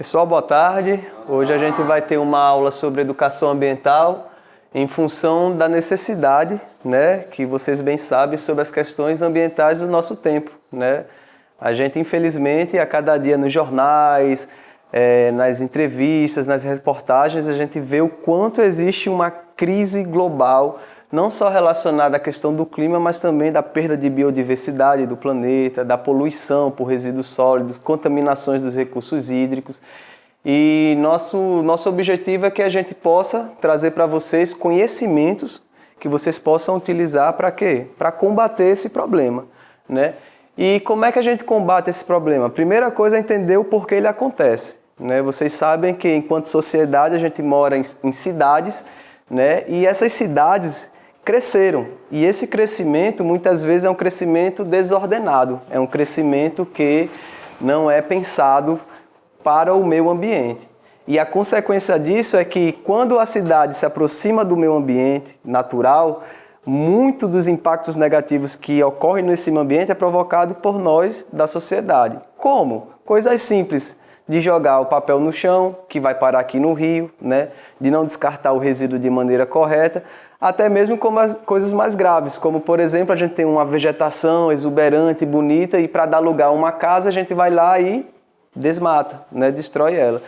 Pessoal, boa tarde. Hoje a gente vai ter uma aula sobre educação ambiental em função da necessidade, né, que vocês bem sabem sobre as questões ambientais do nosso tempo, né? A gente, infelizmente, a cada dia nos jornais, nas entrevistas, nas reportagens, a gente vê o quanto existe uma crise global, não só relacionada à questão do clima, mas também da perda de biodiversidade do planeta, da poluição por resíduos sólidos, contaminações dos recursos hídricos. E nosso objetivo é que a gente possa trazer para vocês conhecimentos que vocês possam utilizar para quê? Para combater esse problema, né? E como é que a gente combate esse problema? A primeira coisa é entender o porquê ele acontece, né? Vocês sabem que, enquanto sociedade, a gente mora em cidades, né? E essas cidades cresceram. E esse crescimento, muitas vezes, é um crescimento desordenado. É um crescimento que não é pensado para o meio ambiente. E a consequência disso é que, quando a cidade se aproxima do meio ambiente natural, muito dos impactos negativos que ocorrem nesse meio ambiente é provocado por nós da sociedade. Como? Coisas simples, de jogar o papel no chão, que vai parar aqui no rio, né? De não descartar o resíduo de maneira correta, até mesmo como as coisas mais graves, como, por exemplo, a gente tem uma vegetação exuberante, bonita, e para dar lugar a uma casa, a gente vai lá e desmata, né? Destrói ela.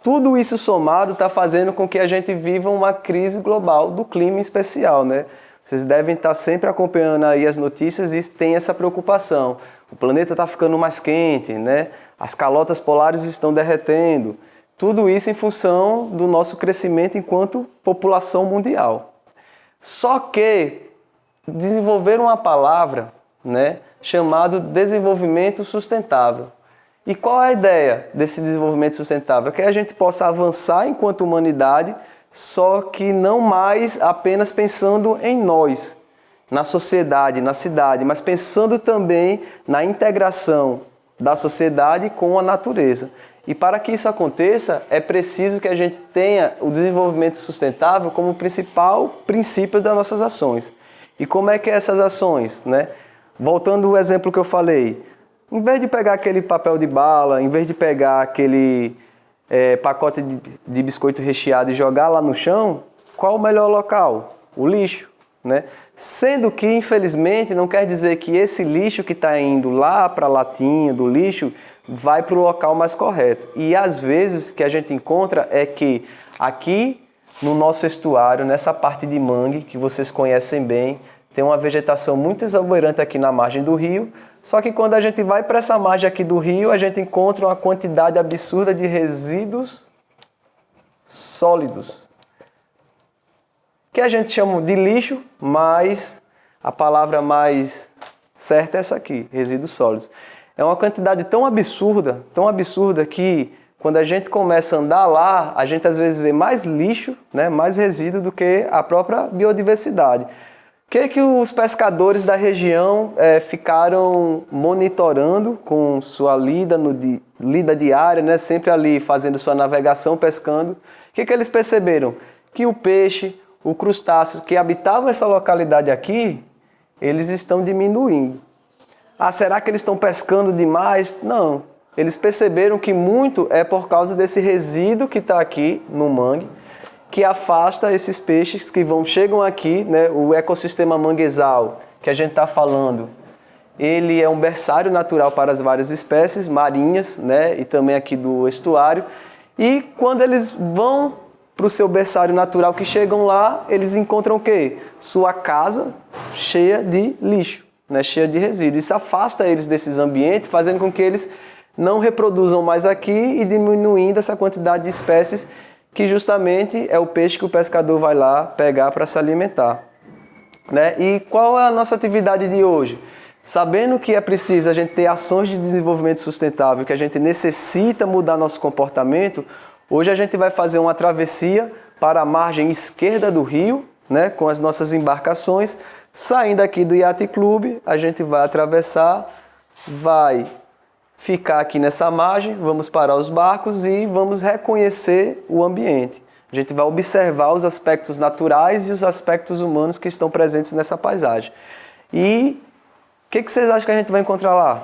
Tudo isso somado está fazendo com que a gente viva uma crise global do clima em especial, né? Vocês devem estar sempre acompanhando aí as notícias e tem essa preocupação. O planeta está ficando mais quente, né? As calotas polares estão derretendo. Tudo isso em função do nosso crescimento enquanto população mundial. Só que desenvolveram uma palavra, né, chamada desenvolvimento sustentável. E qual é a ideia desse desenvolvimento sustentável? Que a gente possa avançar enquanto humanidade, só que não mais apenas pensando em nós, na sociedade, na cidade, mas pensando também na integração da sociedade com a natureza. E para que isso aconteça, é preciso que a gente tenha o desenvolvimento sustentável como principal princípio das nossas ações. E como é que é essas ações, né? Voltando ao exemplo que eu falei, em vez de pegar aquele papel de bala, em vez de pegar aquele pacote de biscoito recheado e jogar lá no chão, qual o melhor local? O lixo, né? Sendo que, infelizmente, não quer dizer que esse lixo que está indo lá para a latinha do lixo vai para o local mais correto. E às vezes o que a gente encontra é que aqui no nosso estuário, nessa parte de mangue, que vocês conhecem bem, tem uma vegetação muito exuberante aqui na margem do rio, só que quando a gente vai para essa margem aqui do rio, a gente encontra uma quantidade absurda de resíduos sólidos, que a gente chama de lixo, mas a palavra mais certa é essa aqui, resíduos sólidos. É uma quantidade tão absurda que quando a gente começa a andar lá, a gente às vezes vê mais lixo, né, mais resíduo do que a própria biodiversidade. O que os pescadores da região ficaram monitorando com sua lida diária, né, sempre ali fazendo sua navegação, pescando? O que eles perceberam? Que o peixe, o crustáceo que habitavam essa localidade aqui, eles estão diminuindo. Ah, será que eles estão pescando demais? Não. Eles perceberam que muito é por causa desse resíduo que está aqui no mangue, que afasta esses peixes que chegam aqui, né? O ecossistema manguezal que a gente está falando, ele é um berçário natural para as várias espécies marinhas, né? E também aqui do estuário. E quando eles vão para o seu berçário natural, que chegam lá, eles encontram o quê? Sua casa cheia de lixo, né? Cheia de resíduo. Isso afasta eles desses ambientes, fazendo com que eles não reproduzam mais aqui e diminuindo essa quantidade de espécies que justamente é o peixe que o pescador vai lá pegar para se alimentar, né? E qual é a nossa atividade de hoje? Sabendo que é preciso a gente ter ações de desenvolvimento sustentável, que a gente necessita mudar nosso comportamento, hoje a gente vai fazer uma travessia para a margem esquerda do rio, né, com as nossas embarcações. Saindo aqui do Yacht Club, a gente vai atravessar, vai ficar aqui nessa margem, vamos parar os barcos e vamos reconhecer o ambiente. A gente vai observar os aspectos naturais e os aspectos humanos que estão presentes nessa paisagem. E o que vocês acham que a gente vai encontrar lá?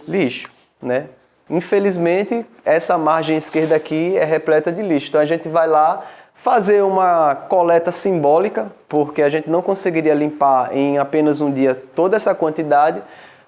Lixo, né? infelizmente, essa margem esquerda aqui é repleta de lixo. Então a gente vai lá fazer uma coleta simbólica, porque a gente não conseguiria limpar em apenas um dia toda essa quantidade,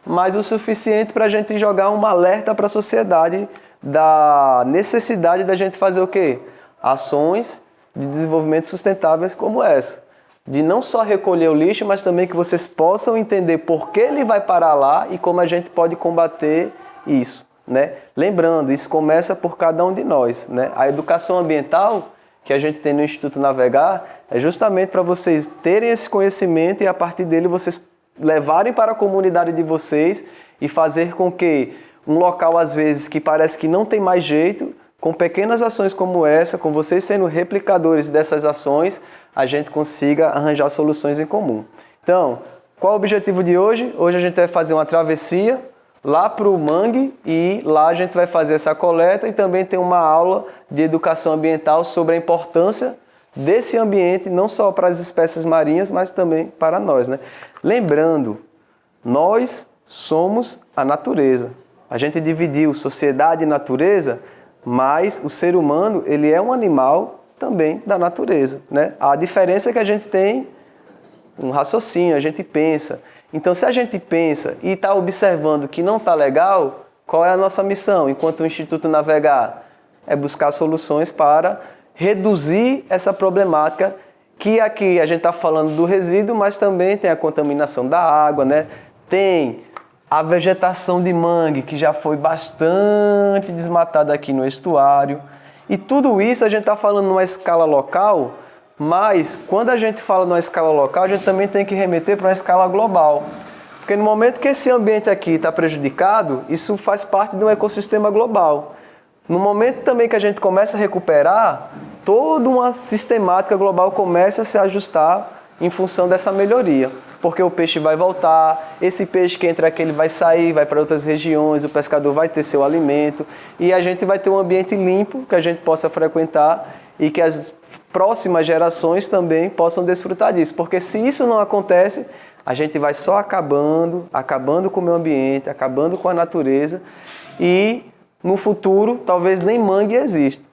mas o suficiente para a gente jogar um alerta para a sociedade da necessidade da gente fazer o quê? Ações de desenvolvimento sustentáveis como essa. De não só recolher o lixo, mas também que vocês possam entender por que ele vai parar lá e como a gente pode combater isso, né? Lembrando, isso começa por cada um de nós, né? A educação ambiental que a gente tem no Instituto Navegar é justamente para vocês terem esse conhecimento e a partir dele vocês levarem para a comunidade de vocês e fazer com que um local, às vezes, que parece que não tem mais jeito, com pequenas ações como essa, com vocês sendo replicadores dessas ações, a gente consiga arranjar soluções em comum. Então, qual é o objetivo de hoje? Hoje a gente vai fazer uma travessia lá para o mangue e lá a gente vai fazer essa coleta e também tem uma aula de educação ambiental sobre a importância desse ambiente, não só para as espécies marinhas, mas também para nós, né? Lembrando, nós somos a natureza. A gente dividiu sociedade e natureza, mas o ser humano, ele é um animal também da natureza, né? A diferença é que a gente tem um raciocínio, a gente pensa. Então, se a gente pensa e está observando que não está legal, qual é a nossa missão enquanto o Instituto Navegar? É buscar soluções para reduzir essa problemática que aqui a gente está falando do resíduo, mas também tem a contaminação da água, né? Tem a vegetação de mangue, que já foi bastante desmatada aqui no estuário. E tudo isso a gente está falando numa escala local, mas quando a gente fala numa escala local, a gente também tem que remeter para uma escala global. Porque no momento que esse ambiente aqui está prejudicado, isso faz parte de um ecossistema global. No momento também que a gente começa a recuperar, toda uma sistemática global começa a se ajustar em função dessa melhoria. Porque o peixe vai voltar, esse peixe que entra aqui ele vai sair, vai para outras regiões, o pescador vai ter seu alimento e a gente vai ter um ambiente limpo que a gente possa frequentar e que as próximas gerações também possam desfrutar disso. Porque se isso não acontece, a gente vai só acabando com o meio ambiente, acabando com a natureza e no futuro talvez nem mangue exista.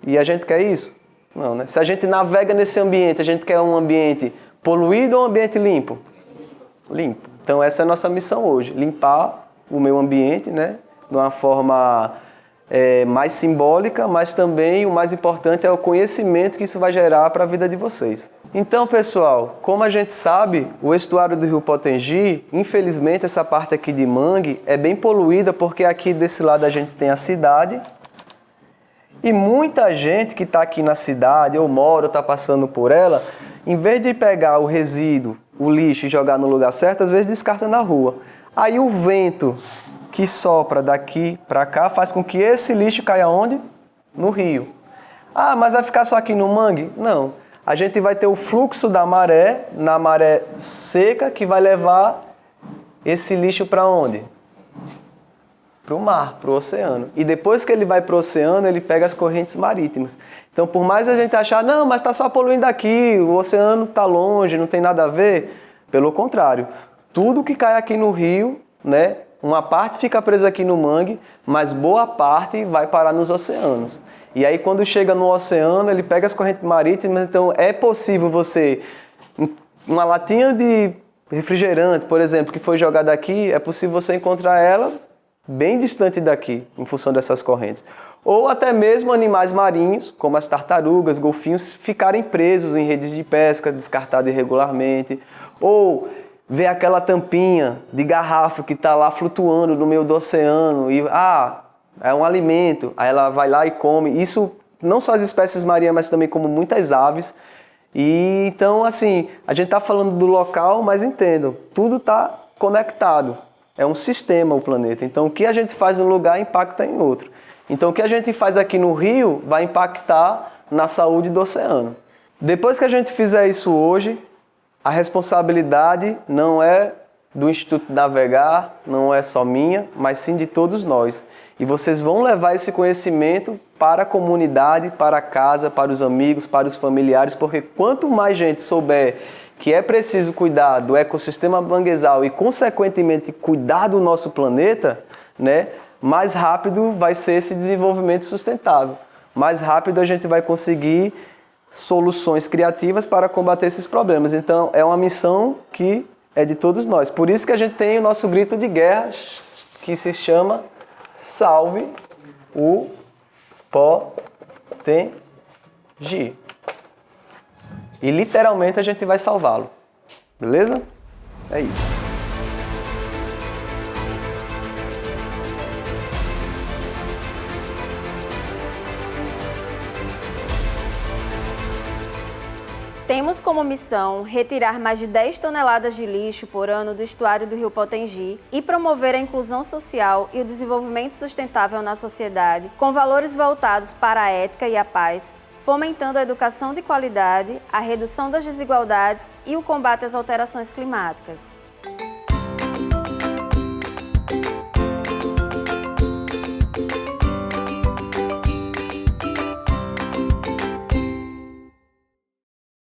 E a gente quer isso? Não, né? Se a gente navega nesse ambiente, a gente quer um ambiente poluído ou um ambiente limpo? Limpo. Então essa é a nossa missão hoje, limpar o meio ambiente, né? De uma forma mais simbólica, mas também o mais importante é o conhecimento que isso vai gerar para a vida de vocês. Então, pessoal, como a gente sabe, o estuário do Rio Potengi, infelizmente essa parte aqui de mangue é bem poluída porque aqui desse lado a gente tem a cidade e muita gente que está aqui na cidade, ou mora, ou está passando por ela, em vez de pegar o resíduo, o lixo e jogar no lugar certo, às vezes descarta na rua. Aí o vento que sopra daqui para cá faz com que esse lixo caia onde? No rio. Ah, mas vai ficar só aqui no mangue? Não. A gente vai ter o fluxo da maré, na maré seca, que vai levar esse lixo para onde? Para o mar, para o oceano. E depois que ele vai para o oceano, ele pega as correntes marítimas. Então, por mais a gente achar, não, mas está só poluindo aqui, o oceano está longe, não tem nada a ver. Pelo contrário, tudo que cai aqui no rio, né, uma parte fica presa aqui no mangue, mas boa parte vai parar nos oceanos. E aí, quando chega no oceano, ele pega as correntes marítimas, então é possível você, uma latinha de refrigerante, por exemplo, que foi jogada aqui, é possível você encontrar ela bem distante daqui, em função dessas correntes. Ou até mesmo animais marinhos, como as tartarugas, golfinhos, ficarem presos em redes de pesca, descartados irregularmente. Ou ver aquela tampinha de garrafa que está lá flutuando no meio do oceano e, é um alimento, aí ela vai lá e come. Isso não só as espécies marinhas, mas também como muitas aves. E então, assim, a gente está falando do local, mas entendam, tudo está conectado. É um sistema o planeta. Então, o que a gente faz num lugar impacta em outro. Então, o que a gente faz aqui no rio vai impactar na saúde do oceano. Depois que a gente fizer isso hoje, a responsabilidade não é do Instituto Navegar, não é só minha, mas sim de todos nós. E vocês vão levar esse conhecimento para a comunidade, para a casa, para os amigos, para os familiares, porque quanto mais gente souber que é preciso cuidar do ecossistema manguezal e, consequentemente, cuidar do nosso planeta, né, mais rápido vai ser esse desenvolvimento sustentável. Mais rápido a gente vai conseguir soluções criativas para combater esses problemas. Então, é uma missão que é de todos nós. Por isso que a gente tem o nosso grito de guerra, que se chama Salve o Potengi. E literalmente a gente vai salvá-lo. Beleza? É isso. Temos como missão retirar mais de 10 toneladas de lixo por ano do estuário do Rio Potengi e promover a inclusão social e o desenvolvimento sustentável na sociedade, com valores voltados para a ética e a paz, fomentando a educação de qualidade, a redução das desigualdades e o combate às alterações climáticas.